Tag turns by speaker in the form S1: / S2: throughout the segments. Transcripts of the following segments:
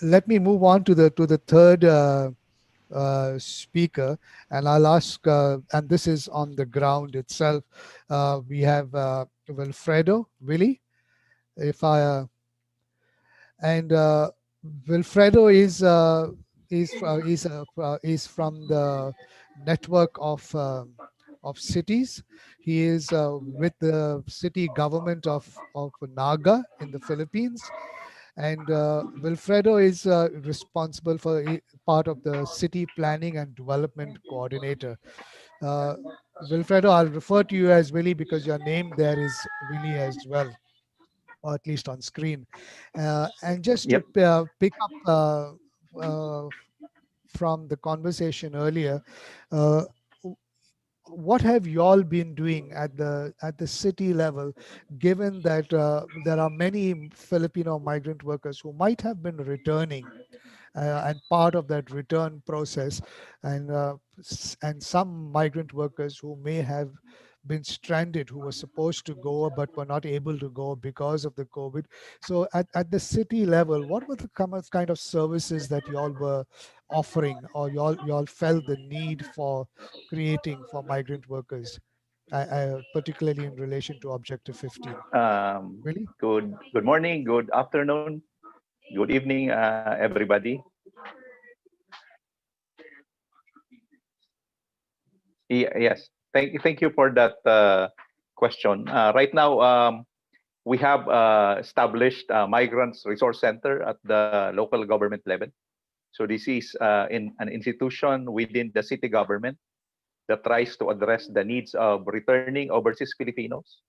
S1: let me move on to the third speaker, and I'll ask, and this is on the ground itself. We have Wilfredo, Willie, if I and Wilfredo is from the network of cities. He is with the city government of Naga in the Philippines, and Wilfredo is responsible for part of the city planning and development coordinator. Uh, Wilfredo, I'll refer to you as Willie because your name there is Willie as well, or at least on screen. And just to
S2: Yep.
S1: pick up uh, from the conversation earlier, uh, what have you all been doing at the city level, given that there are many Filipino migrant workers who might have been returning and part of that return process, and some migrant workers who may have been stranded, who were supposed to go but were not able to go because of the COVID. So at the city level, what were the kind of services that y'all were offering, or y'all felt the need for creating for migrant workers, particularly in relation to Objective 15? Really?
S2: Good morning, good afternoon, good evening, everybody. Yes, thank you for that question. Right now, we have established a Migrants Resource Center at the local government level. So this is in an institution within the city government that tries to address the needs of returning overseas Filipinos.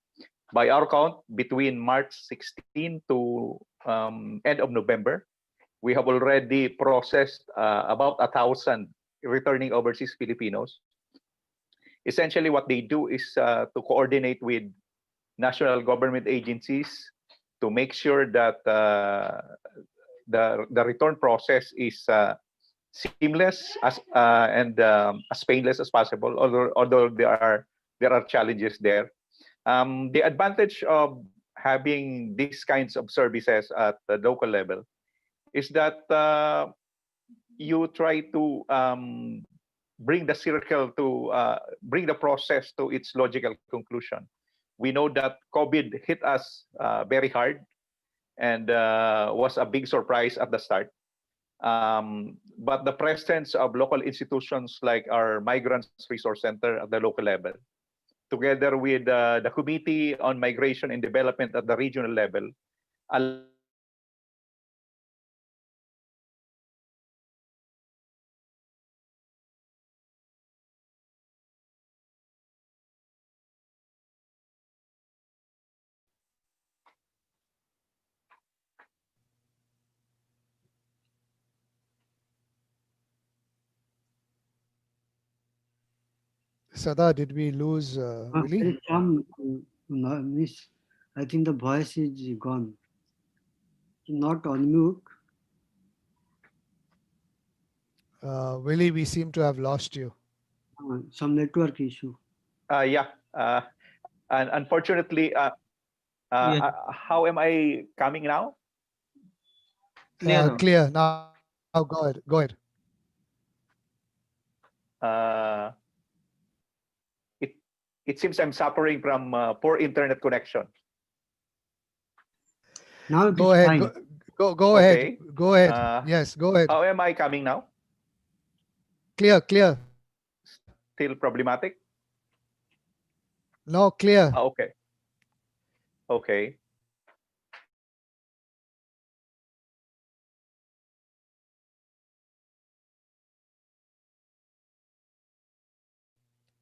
S2: By our count, between March 16 to end of November, we have already processed about 1,000 returning overseas Filipinos. Essentially, what they do is to coordinate with national government agencies to make sure that the return process is seamless and as painless as possible. Although there are challenges there. The advantage of having these kinds of services at the local level is that you try to bring the circle to bring the process to its logical conclusion. We know that COVID hit us very hard and was a big surprise at the start. But the presence of local institutions like our Migrants Resource Center at the local level, together with the Committee on Migration and Development at the regional level, allowed us to provide
S1: Sada, did we lose
S3: There
S1: Willie?
S3: is some miss. I think the voice is gone. Not on mute.
S1: Willie, we seem to have lost you.
S3: Some network issue.
S2: yeah. And unfortunately,
S4: Yeah,
S2: how am I coming now?
S4: clear now.
S1: Clear. Now go ahead. Go ahead.
S2: Uh, it it seems I'm suffering from poor internet connection.
S3: Now it
S1: Go
S3: is
S1: ahead.
S3: fine.
S1: Go ahead.
S2: Okay.
S1: Go ahead.
S2: Uh,
S1: Yes, go ahead.
S2: how am I coming now?
S1: Clear, clear.
S2: Still problematic?
S1: No, clear.
S2: Okay. Okay.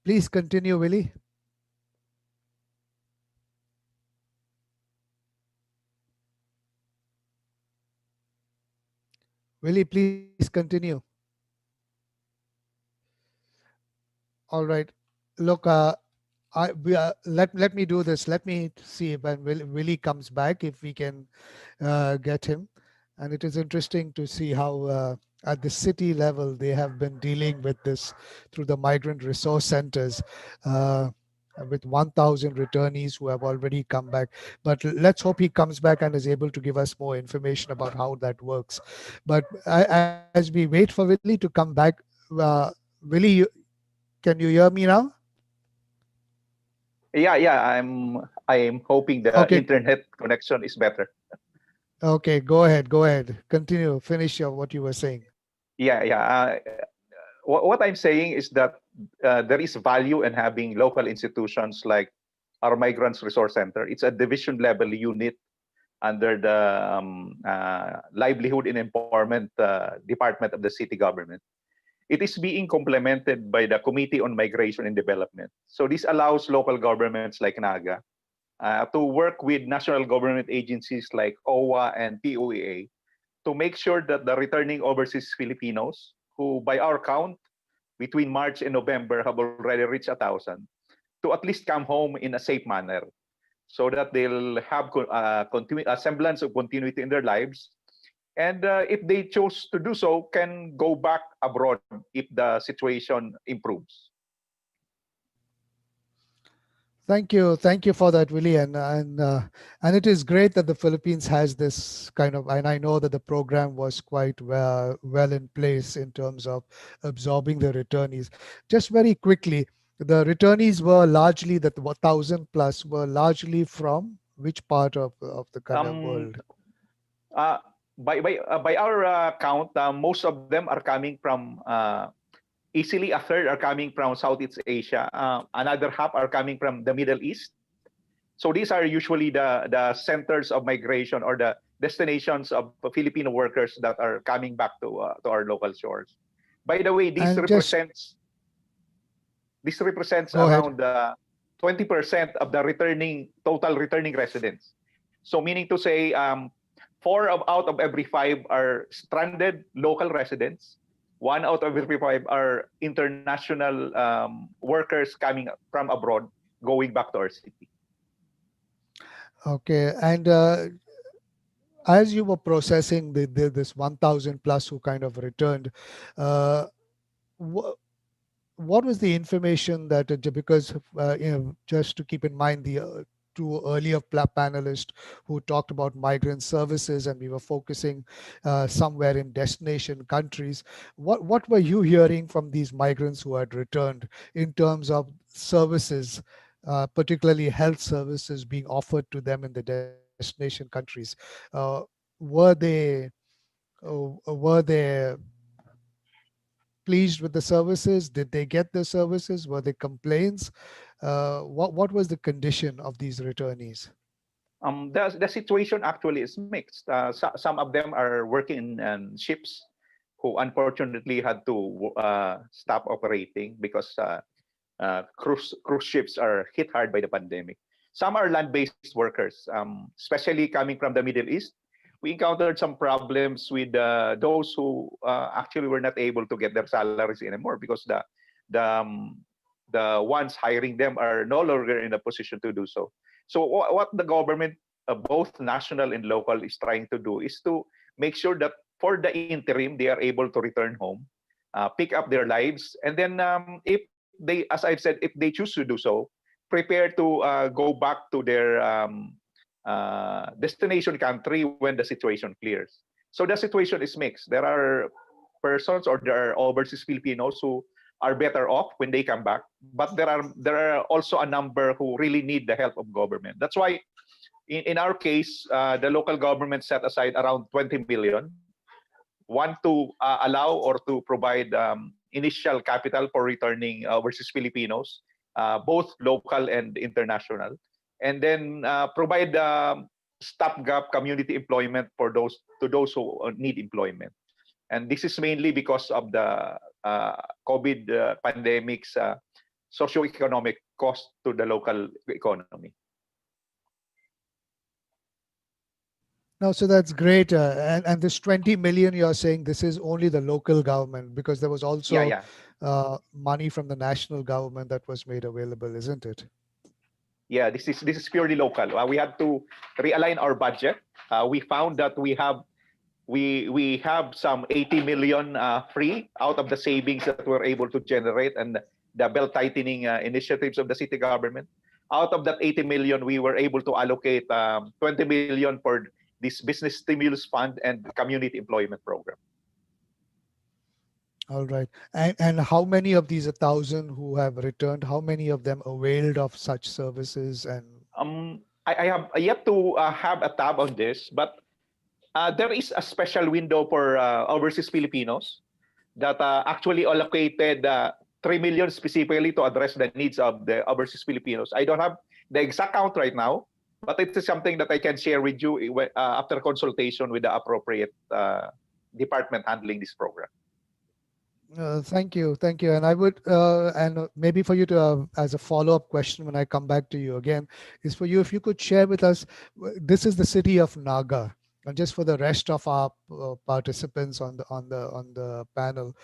S1: Please continue, Willie. Willie, please continue. All right. Look, let me do this. Let me see when Willie comes back, if we can get him. And it is interesting to see how at the city level they have been dealing with this through the migrant resource centers. Uh, with 1,000 returnees who have already come back. But let's hope he comes back and is able to give us more information about how that works. But as we wait for Willie to come back, Willie, can you hear me now?
S2: Yeah. I'm hoping the
S1: Okay,
S2: internet connection is better.
S1: okay, go ahead. Continue, finish what you were saying.
S2: Yeah. What I'm saying is that there is value in having local institutions like our Migrants Resource Center. It's a division level unit under the Livelihood and Empowerment Department of the city government. It is being complemented by the Committee on Migration and Development. So this allows local governments like Naga to work with national government agencies like OWA and POEA to make sure that the returning overseas Filipinos, who by our count between March and November have already reached 1,000, to at least come home in a safe manner so that they'll have a semblance of continuity in their lives. And if they choose to do so, can go back abroad if the situation improves.
S1: Thank you for that, Willie, and it is great that the Philippines has this kind of. And I know that the program was quite well in place in terms of absorbing the returnees. Just very quickly, the returnees were largely that 1,000 plus were largely from which part of the kind of
S2: Um,
S1: world?
S2: uh, by our count, most of them are coming from easily a third are coming from Southeast Asia. Another half are coming from the Middle East. So these are usually the centers of migration or the destinations of Filipino workers that are coming back to our local shores. By the way,
S1: And just
S2: this represents
S1: go ahead.
S2: around 20% of the returning total returning residents. So meaning to say, out of every five are stranded local residents. One out of every five are international workers coming from abroad, going back to our city.
S1: Okay, and as you were processing this 1,000 plus who kind of returned, uh, wh- what was the information that because just to keep in mind the two earlier panelists who talked about migrant services and we were focusing somewhere in destination countries, what were you hearing from these migrants who had returned in terms of services, particularly health services being offered to them in the destination countries? Were they were they pleased with the services? Did they get the services? Were there complaints? What was the condition of these returnees?
S2: The situation actually is mixed. Some of them are working in ships who unfortunately had to stop operating because cruise ships are hit hard by the pandemic. Some are land-based workers, especially coming from the Middle East. We encountered some problems with those who actually were not able to get their salaries anymore because the ones hiring them are no longer in a position to do so. So what the government, both national and local, is trying to do is to make sure that for the interim they are able to return home, pick up their lives, and then if they, as I've said, if they choose to do so, prepare to go back to their destination country when the situation clears. So the situation is mixed. There are persons or there are overseas Filipinos who are better off when they come back, but there are also a number who really need the help of government. That's why in our case, the local government set aside around 20 million, one to allow or to provide initial capital for returning overseas Filipinos, both local and international, and then provide stopgap community employment for those who need employment. And this is mainly because of the COVID pandemic's socioeconomic cost to the local economy.
S1: No, so that's great. And this 20 million, you're saying this is only the local government because there was
S2: Yeah,
S1: also
S2: yeah.
S1: money from the national government that was made available, isn't it?
S2: Yeah, this is purely local. We had to realign our budget. We found that we have some 80 million free out of the savings that we're able to generate, and the belt tightening initiatives of the city government. Out of that 80 million, we were able to allocate 20 million for this business stimulus fund and community employment program.
S1: All right. And how many of these 1,000 who have returned, how many of them availed of such services? And
S2: I have yet to have a tab on this, but there is a special window for overseas Filipinos that actually allocated 3 million specifically to address the needs of the overseas Filipinos. I don't have the exact count right now, but it is something that I can share with you after consultation with the appropriate department handling this program.
S1: Thank you, thank you. And I would, and maybe for you to, as a follow-up question when I come back to you again, is for you if you could share with us. This is the city of Naga, and just for the rest of our participants on the panel,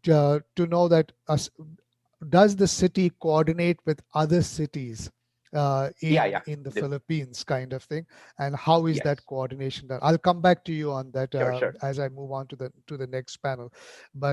S1: to know that does the city coordinate with other cities in the Philippines, kind of thing, and how is that coordination done? I'll come back to you on that
S2: Sure.
S1: as I move on to the next panel. But